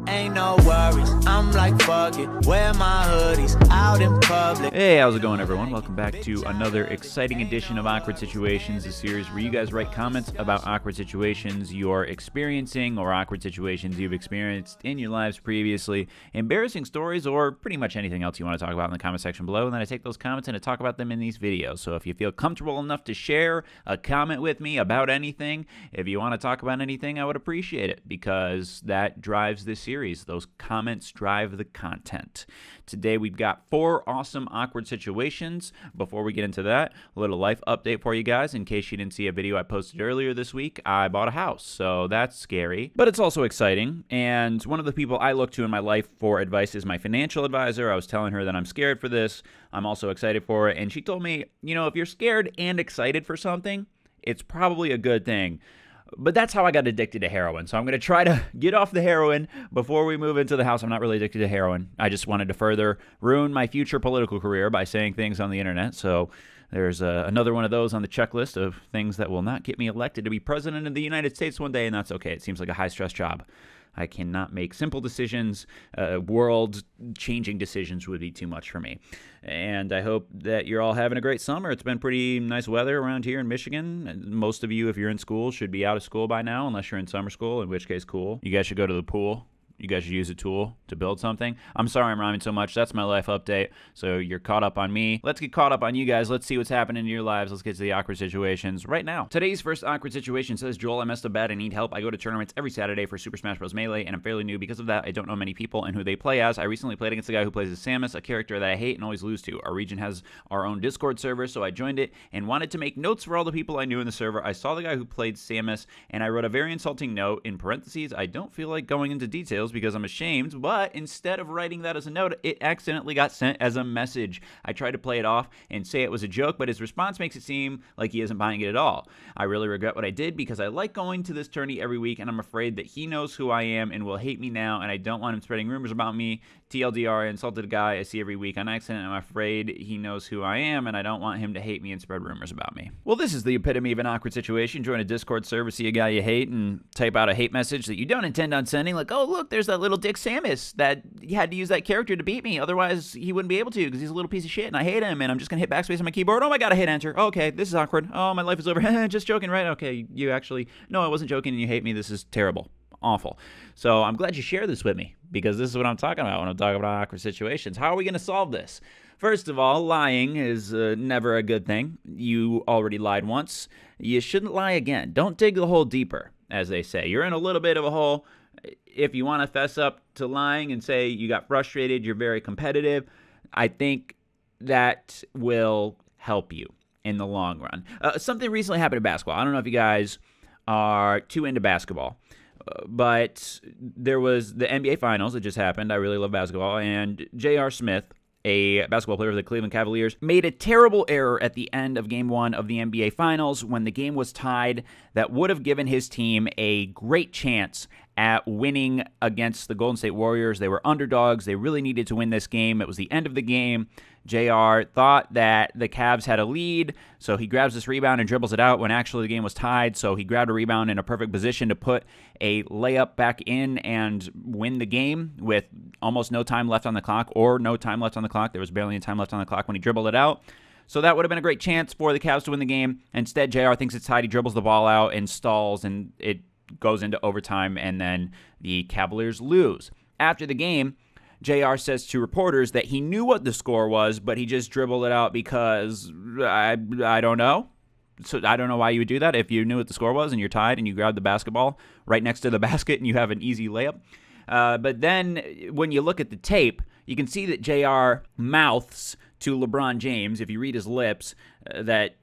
Ain't no worries, I'm like fuck it, wear my hoodies out in public. Hey, how's it going, everyone? Welcome back to another exciting edition of Awkward Situations, a series where you guys write comments about awkward situations you're experiencing or awkward situations you've experienced in your lives previously, embarrassing stories, or pretty much anything else you want to talk about in the comment section below, and then I take those comments and I talk about them in these videos. So if you feel comfortable enough to share a comment with me about anything, if you want to talk about anything, I would appreciate it, because that drives this series. Those comments drive the content. Today we've got 4 awesome awkward situations. Before we get into that, a little life update for you guys. In case you didn't see a video I posted earlier this week, I bought a house, so that's scary, but it's also exciting. And one of the people I look to in my life for advice is my financial advisor. I was telling her that I'm scared for this. I'm also excited for it, and she told me, you know, if you're scared and excited for something, it's probably a good thing. But that's how I got addicted to heroin. So I'm going to try to get off the heroin before we move into the house. I'm not really addicted to heroin. I just wanted to further ruin my future political career by saying things on the internet. So there's another one of those on the checklist of things that will not get me elected to be president of the United States one day, and that's okay. It seems like a high-stress job. I cannot make simple decisions. World-changing decisions would be too much for me. And I hope that you're all having a great summer. It's been pretty nice weather around here in Michigan. Most of you, if you're in school, should be out of school by now, unless you're in summer school, in which case, cool. You guys should go to the pool. You guys should use a tool to build something. I'm sorry I'm rhyming so much. That's my life update. So you're caught up on me. Let's get caught up on you guys. Let's see what's happening in your lives. Let's get to the awkward situations right now. Today's first awkward situation says, Joel, I messed up bad and need help. I go to tournaments every Saturday for Super Smash Bros. Melee, and I'm fairly new. Because of that, I don't know many people and who they play as. I recently played against a guy who plays as Samus, a character that I hate and always lose to. Our region has our own Discord server, so I joined it and wanted to make notes for all the people I knew in the server. I saw the guy who played Samus, and I wrote a very insulting note. In parentheses, I don't feel like going into details because I'm ashamed, but instead of writing that as a note, it accidentally got sent as a message. I tried to play it off and say it was a joke, but his response makes it seem like he isn't buying it at all. I really regret what I did because I like going to this tourney every week, and I'm afraid that he knows who I am and will hate me now, and I don't want him spreading rumors about me. TLDR, I insulted a guy I see every week on accident, and I'm afraid he knows who I am, and I don't want him to hate me and spread rumors about me. Well, this is the epitome of an awkward situation. Join a Discord server, see a guy you hate, and type out a hate message that you don't intend on sending, like, oh, look, there's that little dick Samus that he had to use that character to beat me. Otherwise, he wouldn't be able to because he's a little piece of shit, and I hate him, and I'm just going to hit backspace on my keyboard. Oh, my God, I hit enter. Oh, okay, this is awkward. Oh, my life is over. Just joking, right? Okay, you actually... No, I wasn't joking, and you hate me. This is terrible. Awful. So I'm glad you share this with me, because this is what I'm talking about when I'm talking about awkward situations. How are we going to solve this? First of all, lying is never a good thing. You already lied once. You shouldn't lie again. Don't dig the hole deeper, as they say. You're in a little bit of a hole. If you want to fess up to lying and say you got frustrated, you're very competitive, I think that will help you in the long run. Something recently happened in basketball. I don't know if you guys are too into basketball, but there was the NBA Finals that just happened. I really love basketball, and J.R. Smith, a basketball player for the Cleveland Cavaliers, made a terrible error at the end of Game 1 of the NBA Finals when the game was tied that would have given his team a great chance at winning against the Golden State Warriors. They were underdogs. They really needed to win this game. It was the end of the game. JR thought that the Cavs had a lead, so he grabs this rebound and dribbles it out when actually the game was tied. So he grabbed a rebound in a perfect position to put a layup back in and win the game with almost no time left on the clock, or no time left on the clock. There was barely any time left on the clock when he dribbled it out. So that would have been a great chance for the Cavs to win the game. Instead, JR thinks it's tied. He dribbles the ball out and stalls, and it goes into overtime, and then the Cavaliers lose. After the game, JR says to reporters that he knew what the score was, but he just dribbled it out because I don't know. So I don't know why you would do that if you knew what the score was and you're tied and you grab the basketball right next to the basket and you have an easy layup. But then when you look at the tape, you can see that JR mouths to LeBron James, if you read his lips, that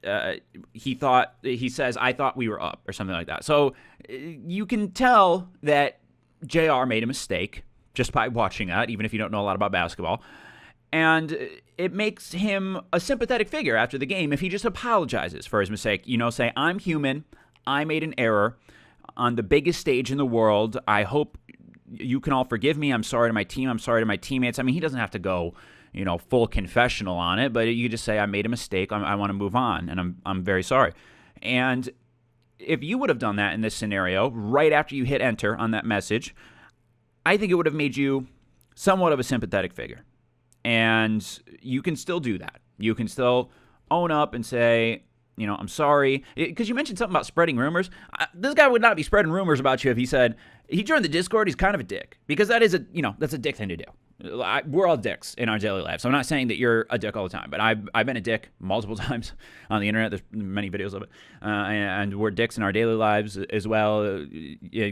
he says, I thought we were up, or something like that. So you can tell that JR made a mistake just by watching that, even if you don't know a lot about basketball. And it makes him a sympathetic figure after the game if he just apologizes for his mistake. You know, say, I'm human. I made an error on the biggest stage in the world. I hope you can all forgive me. I'm sorry to my team. I'm sorry to my teammates. I mean, he doesn't have to go, you know, full confessional on it, but you just say, I made a mistake. I want to move on, and I'm very sorry. And if you would have done that in this scenario, right after you hit enter on that message, I think it would have made you somewhat of a sympathetic figure. And you can still do that. You can still own up and say, I'm sorry. Because you mentioned something about spreading rumors. This guy would not be spreading rumors about you if he said, he joined the Discord, he's kind of a dick. Because that is that's a dick thing to do. We're all dicks in our daily lives. So I'm not saying that you're a dick all the time, but I've been a dick multiple times on the internet. There's many videos of it. And we're dicks in our daily lives as well.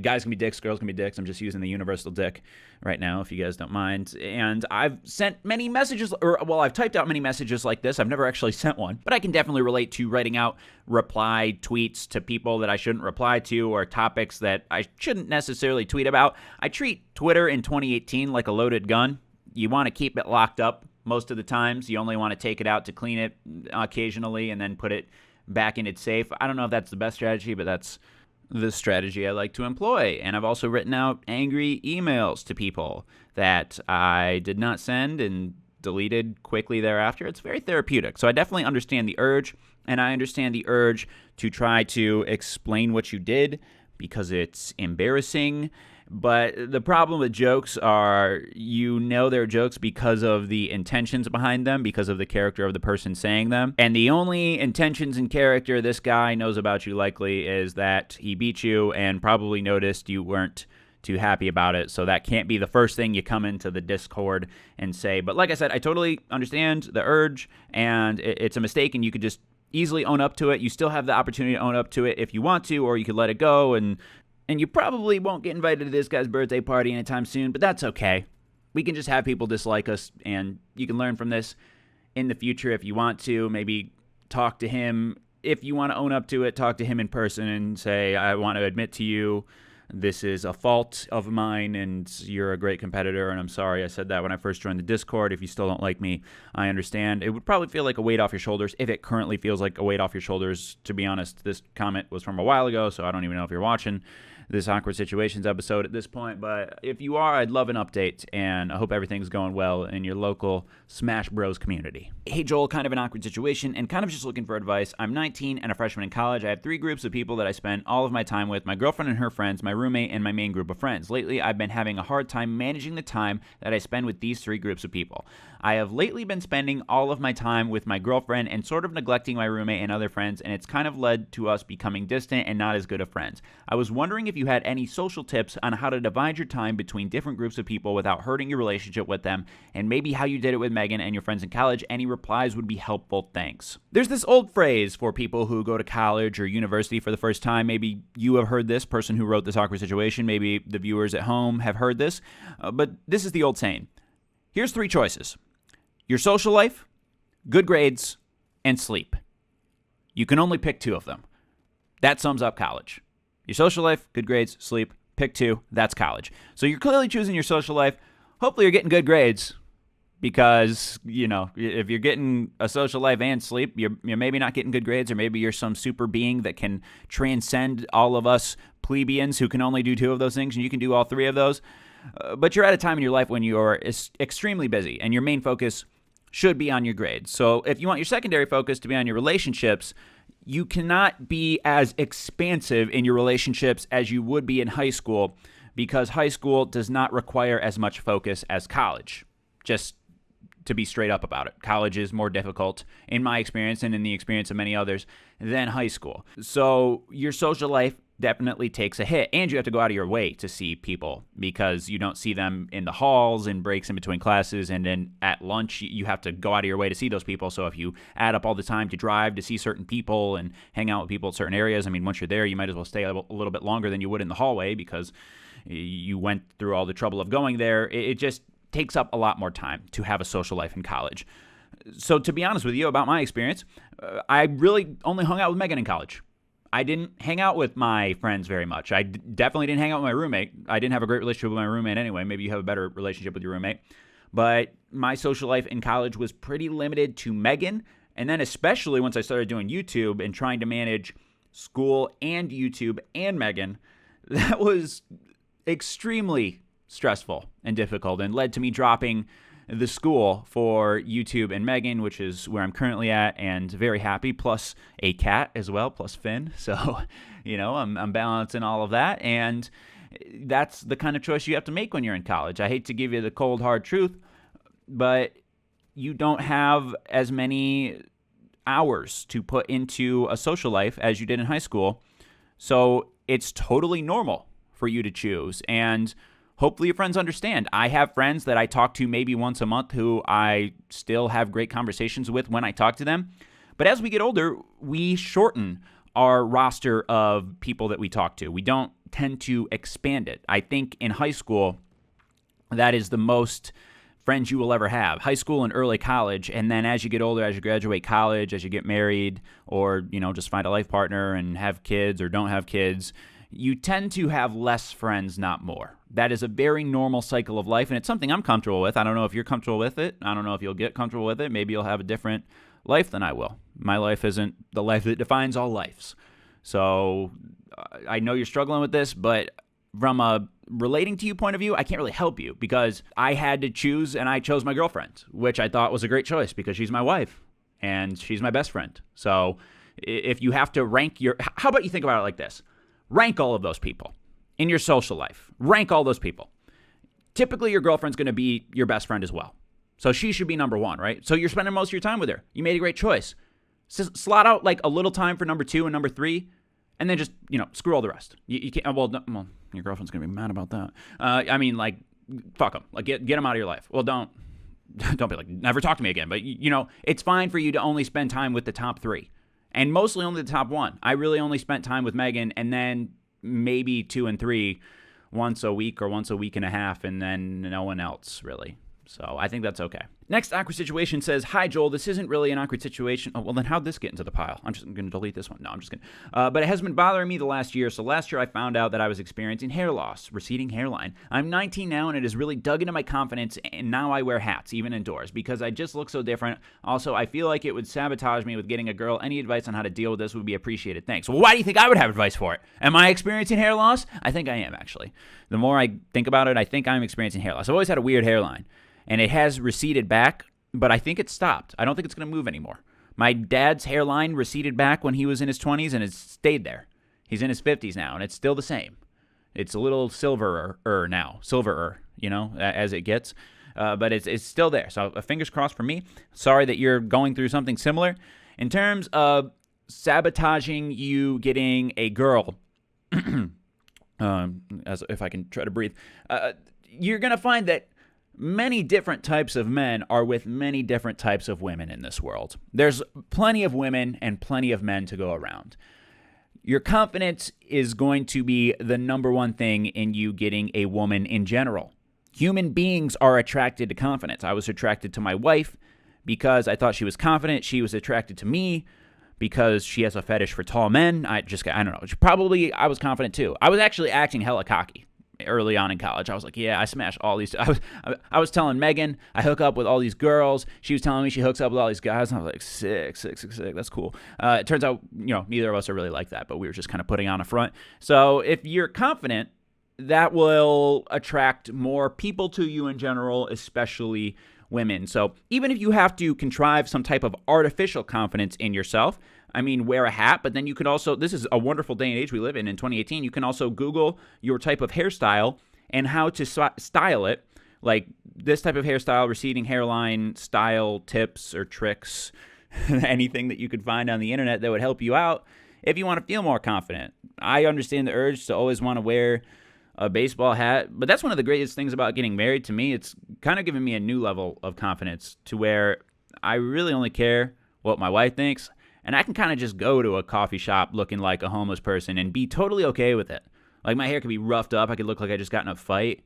Guys can be dicks, girls can be dicks. I'm just using the universal dick right now, if you guys don't mind. And I've sent many messages, I've typed out many messages like this. I've never actually sent one, but I can definitely relate to writing out reply tweets to people that I shouldn't reply to or topics that I shouldn't necessarily tweet about. I treat Twitter in 2018 like a loaded gun. You want to keep it locked up most of the times. You only want to take it out to clean it occasionally and then put it back in its safe. I don't know if that's the best strategy, but that's the strategy I like to employ. And I've also written out angry emails to people that I did not send and deleted quickly thereafter. It's very therapeutic. So I definitely understand the urge, and I understand the urge to try to explain what you did because it's embarrassing. But the problem with jokes are, they're jokes because of the intentions behind them, because of the character of the person saying them. And the only intentions and character this guy knows about you likely is that he beat you and probably noticed you weren't too happy about it. So that can't be the first thing you come into the Discord and say. But like I said, I totally understand the urge, and it's a mistake, and you could just easily own up to it. You still have the opportunity to own up to it if you want to, or you could let it go, and you probably won't get invited to this guy's birthday party anytime soon, but that's okay. We can just have people dislike us, and you can learn from this in the future if you want to. Maybe talk to him. If you want to own up to it, talk to him in person and say, I want to admit to you, this is a fault of mine, and you're a great competitor, and I'm sorry I said that when I first joined the Discord. If you still don't like me, I understand. It would probably feel like a weight off your shoulders, if it currently feels like a weight off your shoulders. To be honest, this comment was from a while ago, so I don't even know if you're watching this Awkward Situations episode at this point, but if you are, I'd love an update, and I hope everything's going well in your local Smash Bros community. Hey Joel, kind of an awkward situation, and kind of just looking for advice. I'm 19 and a freshman in college. I have 3 groups of people that I spend all of my time with: my girlfriend and her friends, my roommate, and my main group of friends. Lately, I've been having a hard time managing the time that I spend with these 3 groups of people. I have lately been spending all of my time with my girlfriend and sort of neglecting my roommate and other friends, and it's kind of led to us becoming distant and not as good of friends. I was wondering if you had any social tips on how to divide your time between different groups of people without hurting your relationship with them, and maybe how you did it with Megan and your friends in college. Any replies would be helpful. Thanks. There's this old phrase for people who go to college or university for the first time. Maybe you have heard this, person who wrote this awkward situation. Maybe the viewers at home have heard this. But this is the old saying. Here's 3 choices: your social life, good grades, and sleep. You can only pick 2 of them. That sums up college. Your social life, good grades, sleep, pick 2, that's college. So you're clearly choosing your social life. Hopefully you're getting good grades, because, if you're getting a social life and sleep, you're maybe not getting good grades, or maybe you're some super being that can transcend all of us plebeians who can only do 2 of those things, and you can do all 3 of those. But you're at a time in your life when you're extremely busy, and your main focus should be on your grades. So if you want your secondary focus to be on your relationships, you cannot be as expansive in your relationships as you would be in high school, because high school does not require as much focus as college. Just to be straight up about it. College is more difficult, in my experience and in the experience of many others, than high school. So your social life definitely takes a hit, and you have to go out of your way to see people, because you don't see them in the halls and breaks in between classes, and then at lunch you have to go out of your way to see those people. So if you add up all the time to drive to see certain people and hang out with people at certain areas, once you're there, you might as well stay a little bit longer than you would in the hallway, because you went through all the trouble of going there. It just takes up a lot more time to have a social life in college. So to be honest with you about my experience, I really only hung out with Megan in college. I didn't hang out with my friends very much. I definitely didn't hang out with my roommate. I didn't have a great relationship with my roommate anyway. Maybe you have a better relationship with your roommate. But my social life in college was pretty limited to Megan. And then especially once I started doing YouTube and trying to manage school and YouTube and Megan, that was extremely stressful and difficult, and led to me dropping the school for YouTube and Megan, which is where I'm currently at, and very happy, plus a cat as well, plus Finn. So, I'm balancing all of that. And That's the kind of choice you have to make when you're in college. I hate to give you the cold, hard truth, but you don't have as many hours to put into a social life as you did in high school. So it's totally normal for you to choose. And hopefully your friends understand. I have friends that I talk to maybe once a month who I still have great conversations with when I talk to them. But as we get older, we shorten our roster of people that we talk to. We don't tend to expand it. I think in high school, that is the most friends you will ever have. High school and early college, and then as you get older, as you graduate college, as you get married, or just find a life partner and have kids or don't have kids, you tend to have less friends, not more. That is a very normal cycle of life, and it's something I'm comfortable with. I don't know if you're comfortable with it. I don't know if you'll get comfortable with it. Maybe you'll have a different life than I will. My life isn't the life that defines all lives. So I know you're struggling with this, but from a relating to you point of view, I can't really help you because I had to choose, and I chose my girlfriend, which I thought was a great choice because she's my wife and she's my best friend. So if you have to rank how about you think about it like this? Rank all of those people in your social life. Rank all those people. Typically, your girlfriend's going to be your best friend as well. So she should be number one, right? So you're spending most of your time with her. You made a great choice. Slot out like a little time for number 2 and number 3, and then just, screw all the rest. You can't, well, your girlfriend's going to be mad about that. Fuck them. Like, get them out of your life. Well, don't be like, never talk to me again. But, it's fine for you to only spend time with the top 3. And mostly only the top 1. I really only spent time with Megan, and then maybe 2 and 3 once a week or once a week and a half, and then no one else, really. So I think that's okay. Next awkward situation says, "Hi, Joel. This isn't really an awkward situation." Oh, well, then how'd this get into the pile? I'm just going to delete this one. No, I'm just kidding. But it has been bothering me the last year. So last year I found out that I was experiencing hair loss, receding hairline. I'm 19 now, and it has really dug into my confidence, and now I wear hats, even indoors, because I just look so different. Also, I feel like it would sabotage me with getting a girl. Any advice on how to deal with this would be appreciated. Thanks. Well, why do you think I would have advice for it? Am I experiencing hair loss? I think I am, actually. The more I think about it, I think I'm experiencing hair loss. I've always had a weird hairline. And it has receded back, but I think it stopped. I don't think it's going to move anymore. My dad's hairline receded back when he was in his 20s, and it's stayed there. He's in his 50s now, and it's still the same. It's a little silverer now, as it gets. But it's still there. So fingers crossed for me. Sorry that you're going through something similar. In terms of sabotaging you getting a girl, as if I can try to breathe, you're going to find that many different types of men are with many different types of women in this world. There's plenty of women and plenty of men to go around. Your confidence is going to be the number one thing in you getting a woman in general. Human beings are attracted to confidence. I was attracted to my wife because I thought she was confident. She was attracted to me because she has a fetish for tall men. I don't know. Probably I was confident too. I was actually acting hella cocky early on in college. I was like, yeah, I smash all these. I was telling Megan I hook up with all these girls. She was telling me she hooks up with all these guys. And I was like, sick. That's cool. It turns out, neither of us are really like that, but we were just kind of putting on a front. So if you're confident, that will attract more people to you in general, especially women. So even if you have to contrive some type of artificial confidence in yourself, wear a hat, but then you could also, this is a wonderful day and age we live in 2018, you can also Google your type of hairstyle and how to style it, like this type of hairstyle, receding hairline, style tips or tricks, anything that you could find on the internet that would help you out if you want to feel more confident. I understand the urge to always want to wear a baseball hat, but that's one of the greatest things about getting married to me. It's kind of given me a new level of confidence to where I really only care what my wife thinks. And I can kind of just go to a coffee shop looking like a homeless person and be totally okay with it. Like my hair could be roughed up. I could look like I just got in a fight,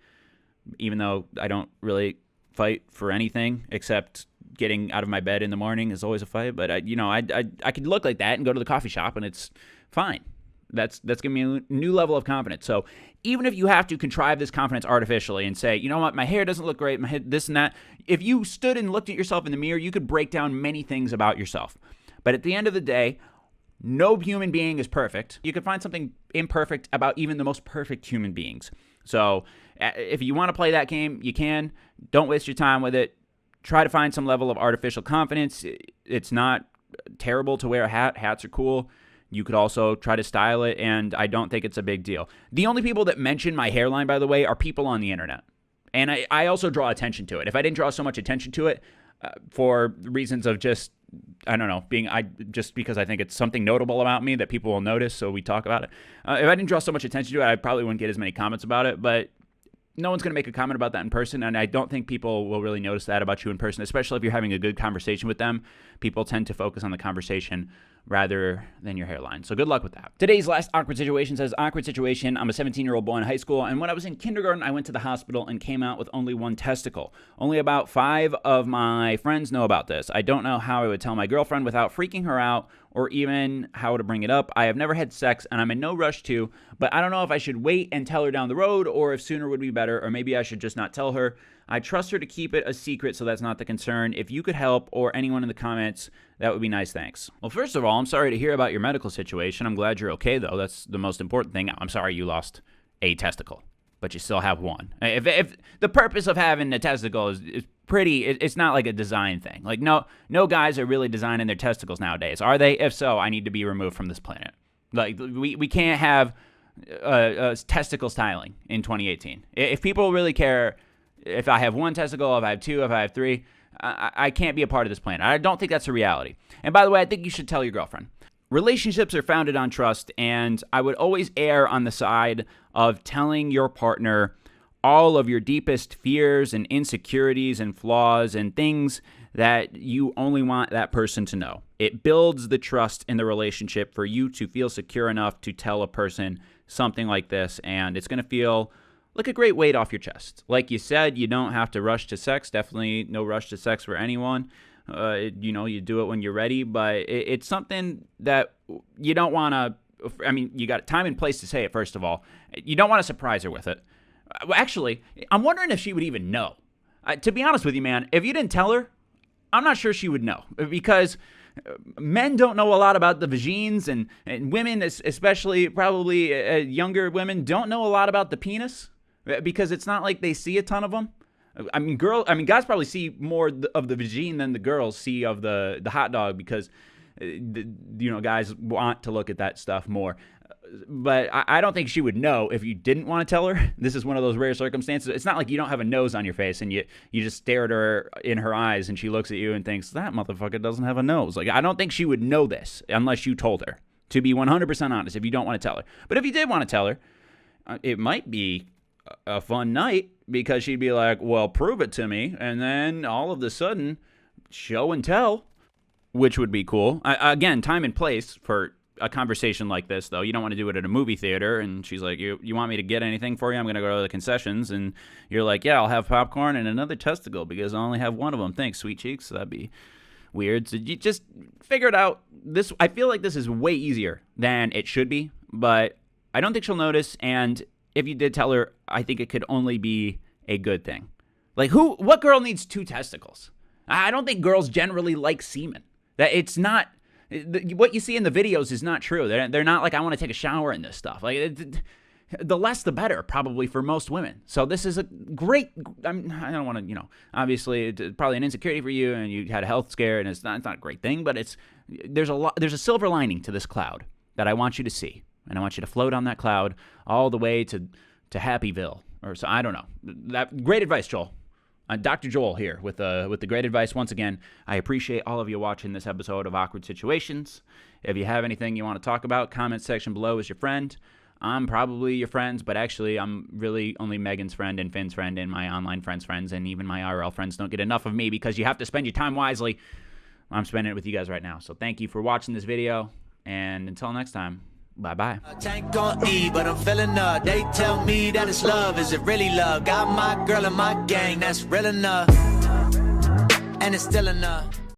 even though I don't really fight for anything except getting out of my bed in the morning is always a fight. But I could look like that and go to the coffee shop and it's fine. That's giving me a new level of confidence. So even if you have to contrive this confidence artificially and say, you know what, my hair doesn't look great, my head, this and that. If you stood and looked at yourself in the mirror, you could break down many things about yourself. But at the end of the day, no human being is perfect. You can find something imperfect about even the most perfect human beings. So if you want to play that game, you can. Don't waste your time with it. Try to find some level of artificial confidence. It's not terrible to wear a hat. Hats are cool. You could also try to style it, and I don't think it's a big deal. The only people that mention my hairline, by the way, are people on the internet. And I also draw attention to it. If I didn't draw so much attention to it for reasons of just, I don't know, just because I think it's something notable about me that people will notice, so we talk about it. If I didn't draw so much attention to it, I probably wouldn't get as many comments about it, but no one's going to make a comment about that in person, and I don't think people will really notice that about you in person, especially if you're having a good conversation with them. People tend to focus on the conversation rather than your hairline. So good luck with that. Today's last awkward situation says, awkward situation. I'm a 17-year-old boy in high school, and when I was in kindergarten, I went to the hospital and came out with only one testicle. Only about 5 of my friends know about this. I don't know how I would tell my girlfriend without freaking her out or even how to bring it up. I have never had sex, and I'm in no rush to, but I don't know if I should wait and tell her down the road or if sooner would be better, or maybe I should just not tell her. I trust her to keep it a secret, so that's not the concern. If you could help, or anyone in the comments, that would be nice, thanks. Well, first of all, I'm sorry to hear about your medical situation. I'm glad you're okay, though. That's the most important thing. I'm sorry you lost a testicle, but you still have one. If the purpose of having a testicle is pretty, it's not like a design thing. Like, no guys are really designing their testicles nowadays, are they? If so, I need to be removed from this planet. Like, we can't have testicle styling in 2018. If people really care if I have one testicle, if I have 2, if I have 3, I can't be a part of this planet. I don't think that's a reality. And by the way, I think you should tell your girlfriend. Relationships are founded on trust, and I would always err on the side of telling your partner all of your deepest fears and insecurities and flaws and things that you only want that person to know. It builds the trust in the relationship for you to feel secure enough to tell a person something like this, and it's going to feel like a great weight off your chest. Like you said, you don't have to rush to sex. Definitely no rush to sex for anyone. You do it when you're ready, but it's something that you don't want to, you got time and place to say it, first of all. You don't want to surprise her with it. Actually, I'm wondering if she would even know. To be honest with you, man, if you didn't tell her, I'm not sure she would know, because men don't know a lot about the vagines, and women, especially probably younger women, don't know a lot about the penis, because it's not like they see a ton of them. Guys probably see more of the vagine than the girls see of the hot dog, because guys want to look at that stuff more. But I don't think she would know if you didn't want to tell her. This is one of those rare circumstances. It's not like you don't have a nose on your face and you just stare at her in her eyes and she looks at you and thinks, that motherfucker doesn't have a nose. Like, I don't think she would know this unless you told her, to be 100% honest, if you don't want to tell her. But if you did want to tell her, it might be a fun night, because she'd be like, well, prove it to me. And then all of a sudden, show and tell, which would be cool. Again, time and place for a conversation like this, though. You don't want to do it at a movie theater, and she's like, you want me to get anything for you? I'm going to go to the concessions. And you're like, yeah, I'll have popcorn and another testicle, because I only have one of them. Thanks, sweet cheeks. So that'd be weird. So you just figure it out. I feel like this is way easier than it should be, but I don't think she'll notice. And if you did tell her, I think it could only be a good thing. Like, what girl needs 2 testicles? I don't think girls generally like semen. That it's not, what you see in the videos is not true. They're not like, I want to take a shower in this stuff. Like, the less the better, probably, for most women. So this is a great, I don't want to, obviously it's probably an insecurity for you, and you had a health scare, and it's not a great thing, but there's a silver lining to this cloud that I want you to see. And I want you to float on that cloud all the way to Happyville, or so, I don't know. That great advice, Joel. Dr. Joel here with the great advice once again. I appreciate all of you watching this episode of Awkward Situations. If you have anything you want to talk about, comment section below is your friend. I'm probably your friends, but actually I'm really only Megan's friend and Finn's friend and my online friends, and even my IRL friends don't get enough of me, because you have to spend your time wisely. I'm spending it with you guys right now. So thank you for watching this video, and until next time, bye-bye. Tank on E, but I'm feeling up. They tell me that it's love. Is it really love? Got my girl in my gang, that's real enough. And it's still enough.